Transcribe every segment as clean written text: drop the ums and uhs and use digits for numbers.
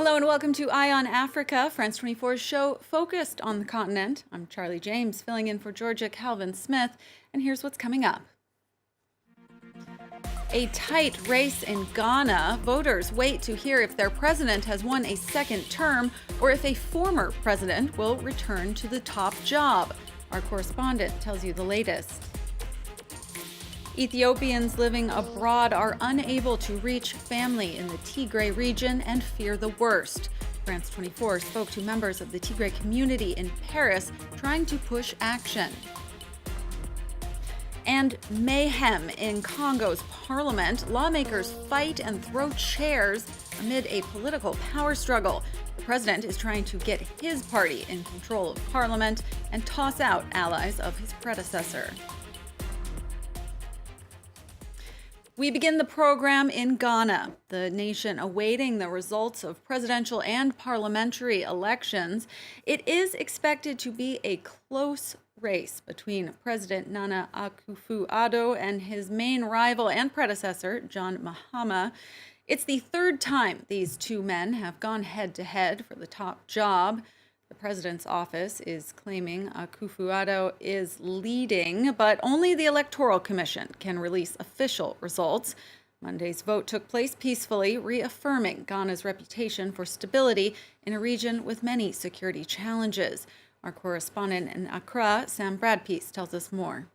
Hello and welcome to Eye on Africa, France 24's show focused on the continent. I'm Charlie James, filling in for Georgia Calvin-Smith, and here's what's coming up. A tight race in Ghana. Voters wait to hear if their president has won a second term or if a former president will return to the top job. Our correspondent tells you the latest. Ethiopians living abroad are unable to reach family in the Tigray region and fear the worst. France 24 spoke to members of the Tigray community in Paris trying to push action. And mayhem in Congo's parliament. Lawmakers fight and throw chairs amid a political power struggle. The president is trying to get his party in control of parliament and toss out allies of his predecessor. We begin the program in Ghana, the nation awaiting the results of presidential and parliamentary elections. It is expected to be a close race between President Nana Akufo-Addo and his main rival and predecessor, John Mahama. It's the third time these two men have gone head-to-head for the top job. The president's office is claiming Akufo-Addo is leading, but only the Electoral Commission can release official results. Monday's vote took place peacefully, reaffirming Ghana's reputation for stability in a region with many security challenges. Our correspondent in Accra, Sam Bradpeace, tells us more.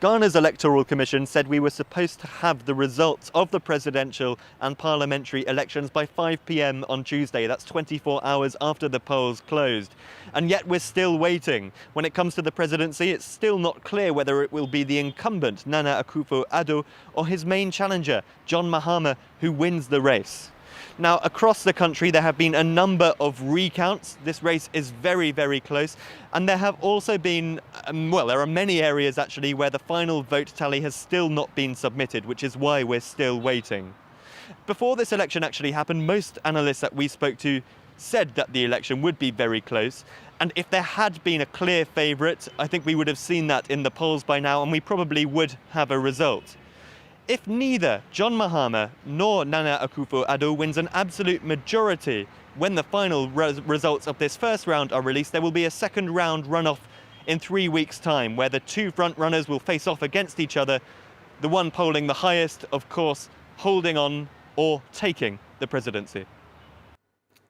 Ghana's Electoral Commission said we were supposed to have the results of the presidential and parliamentary elections by 5 p.m. on Tuesday. That's 24 hours after the polls closed. And yet we're still waiting. When it comes to the presidency, it's still not clear whether it will be the incumbent, Nana Akufo-Addo, or his main challenger, John Mahama, who wins the race. Now, across the country, there have been a number of recounts. This race is very, very close. And there have also been, there are many areas actually where the final vote tally has still not been submitted, which is why we're still waiting. Before this election actually happened, most analysts that we spoke to said that the election would be very close. And if there had been a clear favourite, I think we would have seen that in the polls by now, and we probably would have a result. If neither John Mahama nor Nana Akufo-Addo wins an absolute majority when the final results of this first round are released, there will be a second round runoff in 3 weeks' time where the two front runners will face off against each other, the one polling the highest, of course, holding on or taking the presidency.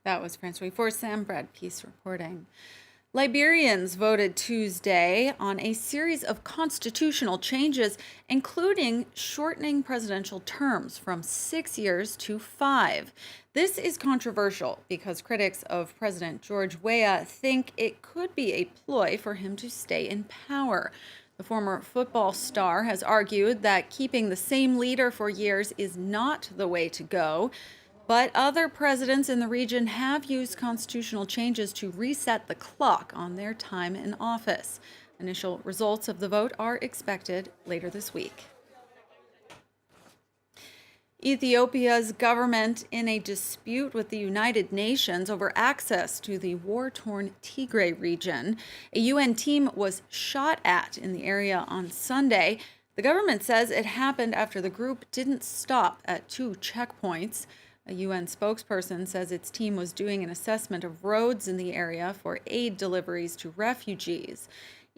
That was France 24's Sam Bradpeace reporting. Liberians voted Tuesday on a series of constitutional changes, including shortening presidential terms from 6 years to 5. This is controversial because critics of President George Weah think it could be a ploy for him to stay in power. The former football star has argued that keeping the same leader for years is not the way to go. But other presidents in the region have used constitutional changes to reset the clock on their time in office. Initial results of the vote are expected later this week. Ethiopia's government in a dispute with the United Nations over access to the war-torn Tigray region. A UN team was shot at in the area on Sunday. The government says it happened after the group didn't stop at 2 checkpoints. A UN spokesperson says its team was doing an assessment of roads in the area for aid deliveries to refugees.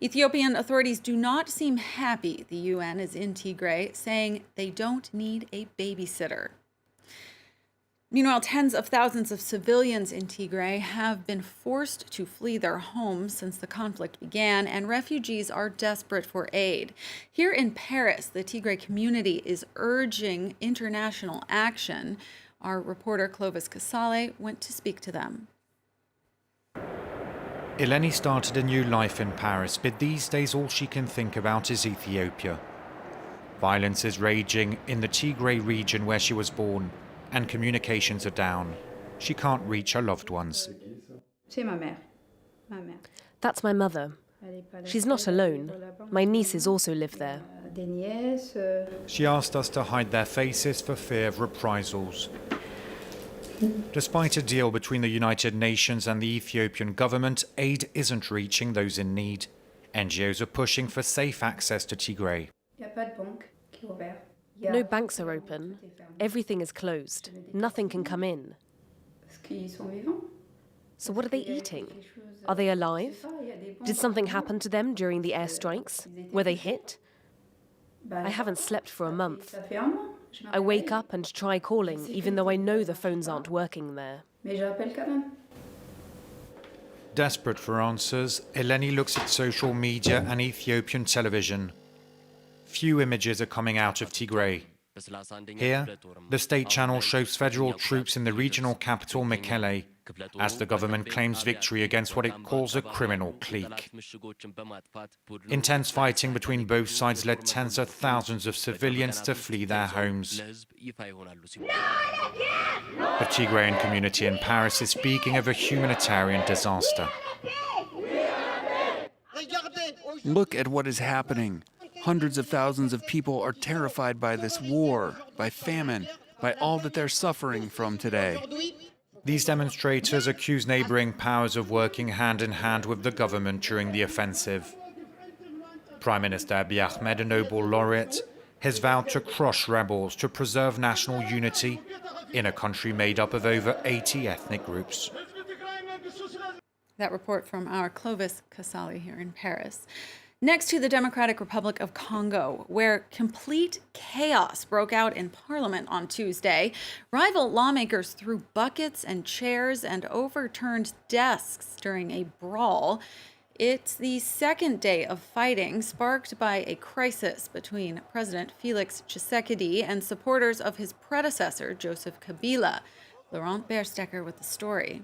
Ethiopian authorities do not seem happy the UN is in Tigray, saying they don't need a babysitter. Meanwhile, tens of thousands of civilians in Tigray have been forced to flee their homes since the conflict began, and refugees are desperate for aid. Here in Paris, the Tigray community is urging international action. Our reporter Clovis Casale went to speak to them. Eleni started a new life in Paris, but these days all she can think about is Ethiopia. Violence is raging in the Tigray region where she was born, and communications are down. She can't reach her loved ones. That's my mother. She's not alone. My nieces also live there. She asked us to hide their faces for fear of reprisals. Despite a deal between the United Nations and the Ethiopian government, aid isn't reaching those in need. NGOs are pushing for safe access to Tigray. No banks are open. Everything is closed. Nothing can come in. So what are they eating? Are they alive? Did something happen to them during the airstrikes? Were they hit? I haven't slept for a month. I wake up and try calling, even though I know the phones aren't working there. Desperate for answers, Eleni looks at social media and Ethiopian television. Few images are coming out of Tigray. Here, the state channel shows federal troops in the regional capital Mekelle as the government claims victory against what it calls a criminal clique. Intense fighting between both sides led tens of thousands of civilians to flee their homes. The Tigrayan community in Paris is speaking of a humanitarian disaster. Look at what is happening. Hundreds of thousands of people are terrified by this war, by famine, by all that they're suffering from today. These demonstrators accuse neighboring powers of working hand in hand with the government during the offensive. Prime Minister Abiy Ahmed, a Nobel laureate, has vowed to crush rebels to preserve national unity in a country made up of over 80 ethnic groups. That report from our Clovis Casali here in Paris. Next to the Democratic Republic of Congo, where complete chaos broke out in Parliament on Tuesday. Rival lawmakers threw buckets and chairs and overturned desks during a brawl. It's the second day of fighting sparked by a crisis between President Felix Tshisekedi and supporters of his predecessor, Joseph Kabila. Laurent Berstecker with the story.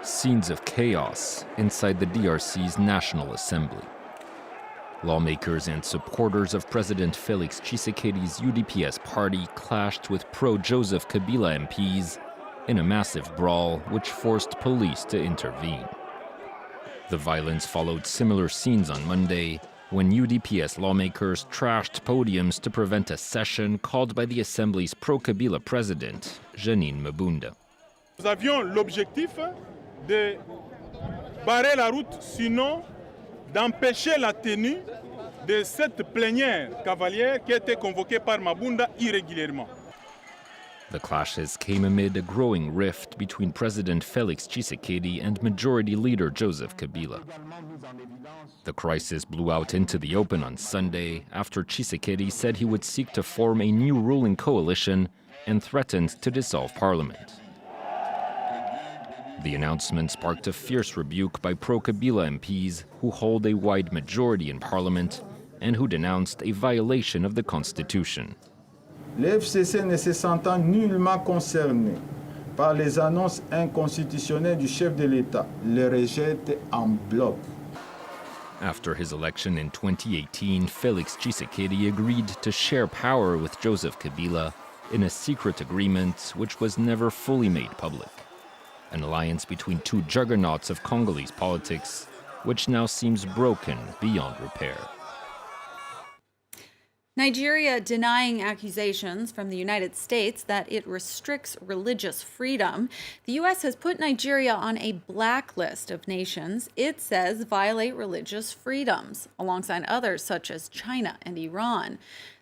Scenes of chaos inside the DRC's National Assembly. Lawmakers and supporters of President Felix Tshisekedi's UDPS party clashed with pro-Joseph Kabila MPs in a massive brawl which forced police to intervene. The violence followed similar scenes on Monday when UDPS lawmakers trashed podiums to prevent a session called by the Assembly's pro-Kabila president, Janine Mabunda. Nous avions l'objectif de barrer la route, sinon d'empêcher la tenue de cette plénière cavalière qui a été convoquée par Mabunda irrégulièrement. The clashes came amid a growing rift between President Felix Tshisekedi and Majority Leader Joseph Kabila. The crisis blew out into the open on Sunday after Tshisekedi said he would seek to form a new ruling coalition and threatened to dissolve parliament. The announcement sparked a fierce rebuke by pro-Kabila MPs who hold a wide majority in parliament and who denounced a violation of the constitution. Le FCC ne se sentant nullement concerné par les annonces inconstitutionnelles du chef de l'État, le rejette en bloc. After his election in 2018, Felix Tshisekedi agreed to share power with Joseph Kabila in a secret agreement which was never fully made public. An alliance between two juggernauts of Congolese politics, which now seems broken beyond repair. Nigeria denying accusations from the United States that it restricts religious freedom. The U.S. has put Nigeria on a blacklist of nations it says violate religious freedoms, alongside others such as China and Iran.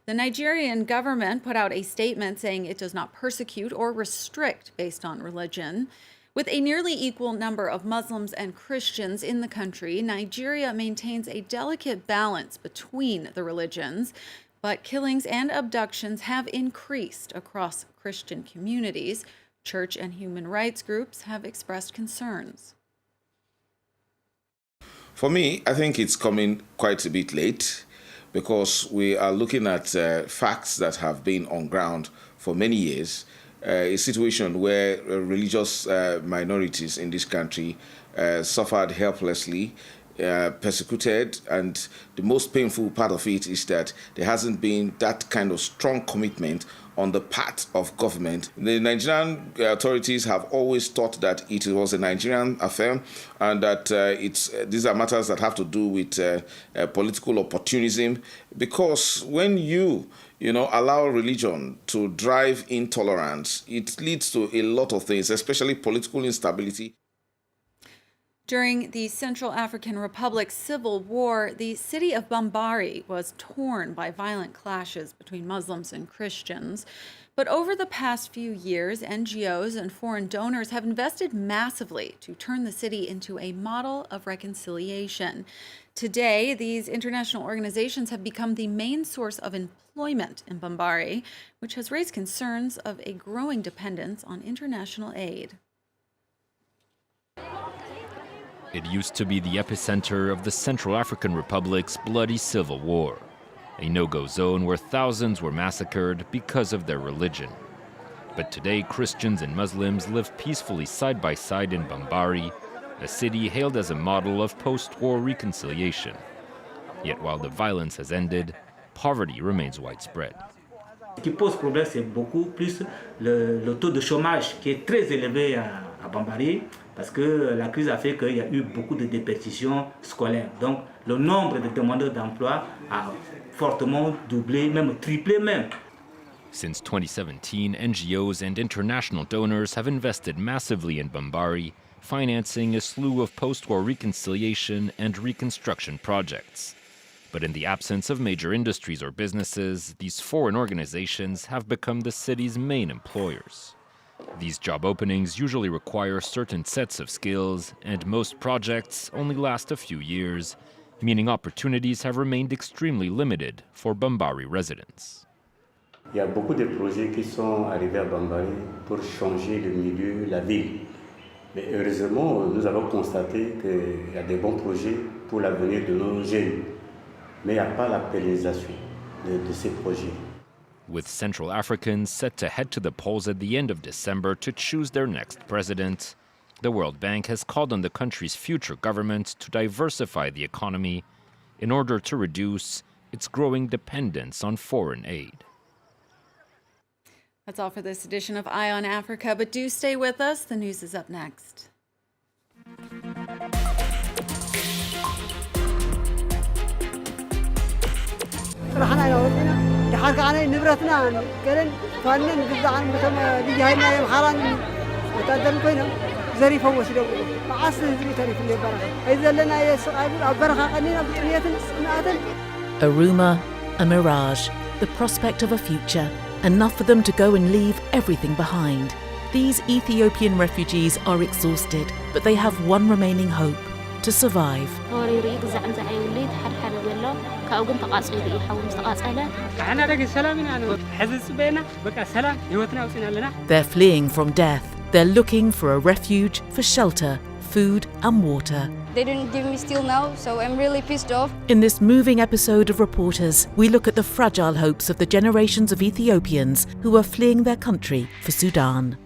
The Nigerian government put out a statement saying it does not persecute or restrict based on religion. With a nearly equal number of Muslims and Christians in the country, Nigeria maintains a delicate balance between the religions, but killings and abductions have increased across Christian communities. Church and human rights groups have expressed concerns. For me, I think it's coming quite a bit late because we are looking at facts that have been on ground for many years. A situation where religious minorities in this country suffered helplessly, persecuted, and the most painful part of it is that there hasn't been that kind of strong commitment on the part of government. The Nigerian authorities have always thought that it was a Nigerian affair and that these are matters that have to do with political opportunism, because when you allow religion to drive intolerance, it leads to a lot of things, especially political instability. During the Central African Republic's civil war, the city of Bambari was torn by violent clashes between Muslims and Christians. But over the past few years, NGOs and foreign donors have invested massively to turn the city into a model of reconciliation. Today, these international organizations have become the main source of employment in Bambari, which has raised concerns of a growing dependence on international aid. It used to be the epicenter of the Central African Republic's bloody civil war, a no-go zone where thousands were massacred because of their religion. But today, Christians and Muslims live peacefully side by side in Bambari, a city hailed as a model of post-war reconciliation. Yet while the violence has ended, poverty remains widespread. Ce qui pose problème, c'est beaucoup plus le taux de chômage qui est très élevé à Bambari, parce que la crise a fait qu'il y a eu beaucoup de déperditions scolaires. Donc le nombre de demandeurs d'emploi a fortement doublé, même triplé même. Since 2017, NGOs and international donors have invested massively in Bambari, financing a slew of post-war reconciliation and reconstruction projects. But in the absence of major industries or businesses, these foreign organizations have become the city's main employers. These job openings usually require certain sets of skills, and most projects only last a few years, meaning opportunities have remained extremely limited for Bambari residents. Il y a beaucoup de projets qui sont arrivés à Bambari pour changer le milieu, la ville. Mais heureusement, nous avons constaté qu'il y a des bons projets pour l'avenir de nos jeunes. Mais il n'y a pas la pérennisation de ces projets. With Central Africans set to head to the polls at the end of December to choose their next president, the World Bank has called on the country's future government to diversify the economy in order to reduce its growing dependence on foreign aid. That's all for this edition of Eye on Africa, but do stay with us. The news is up next. A rumor, a mirage, the prospect of a future, enough for them to go and leave everything behind. These Ethiopian refugees are exhausted, but they have one remaining hope: to survive. They're fleeing from death. They're looking for a refuge, for shelter, food and water. They didn't give me steel now, so I'm really pissed off. In this moving episode of Reporters, we look at the fragile hopes of the generations of Ethiopians who are fleeing their country for Sudan.